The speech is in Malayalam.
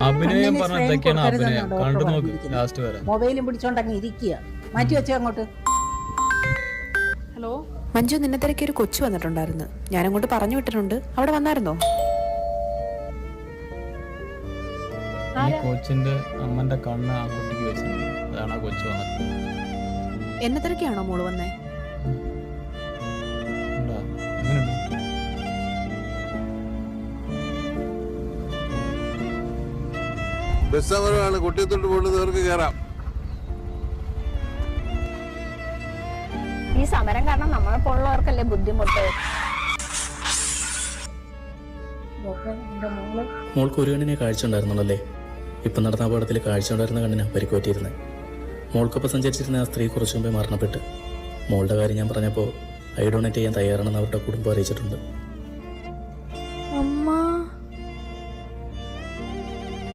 അഭിനയം പറഞ്ഞ സ്ട്രെയിൻ എന്തൊക്കെയാണ് കൊടുക്കരുതെന്നാണ് അഭിനയം ഡോക്ടർ കണ്ടു നോക്ക് പറഞ്ഞിരിക്കുന്നത്. ലാസ്റ്റ് വരെ. മൊബൈലും പിടിച്ചോണ്ടങ്ങ് ഇരിക്കുക. മാറ്റി വെച്ചേ അങ്ങോട്ട്. ഹലോ മഞ്ജു, നിന്നെ തിരക്കി ഒരു കൊച്ചു വന്നിട്ടുണ്ടായിരുന്നു. ഞാനങ്ങോട്ട് പറഞ്ഞു വിട്ടിട്ടുണ്ട്. അവിടെ വന്നായിരുന്നോ? ഈ കൊച്ചിന്റെ അമ്മന്റെ കണ്ണ് ആ കുട്ടിക്ക് വെച്ചിട്ടുണ്ട്. അതാണ് ആ കൊച്ചു വന്നത്. എന്നെ തിരക്കിയാണോ മോള് വന്നേ? ഉണ്ടോ? എങ്ങനെയുണ്ട്? ബസ് സമരമാണ്. കുട്ടിയത്തോട്ട് പോകുന്നത് അവർക്ക് കയറാം. ഈ സമരം കാരണം നമ്മളെ പോലുള്ളവർക്കല്ലേ ബുദ്ധിമുട്ട്. മോൾക്ക് ഒരു കണ്ണിനെ കാഴ്ച ഉണ്ടായിരുന്നുള്ളല്ലേ? ഇപ്പം നടന്ന അപകടത്തിൽ കാഴ്ച ഉണ്ടായിരുന്ന കണ്ണിനാണ് പരിക്കുപറ്റിയിരുന്നത്. മോൾക്കൊപ്പം സഞ്ചരിച്ചിരുന്ന ആ സ്ത്രീ കുറച്ചു മുമ്പേ മരണപ്പെട്ട്. മോളുടെ കാര്യം ഞാൻ പറഞ്ഞപ്പോൾ ഐ ഡൊണേറ്റ് ചെയ്യാൻ തയ്യാറാണെന്ന് അവരുടെ കുടുംബം അറിയിച്ചിട്ടുണ്ട്.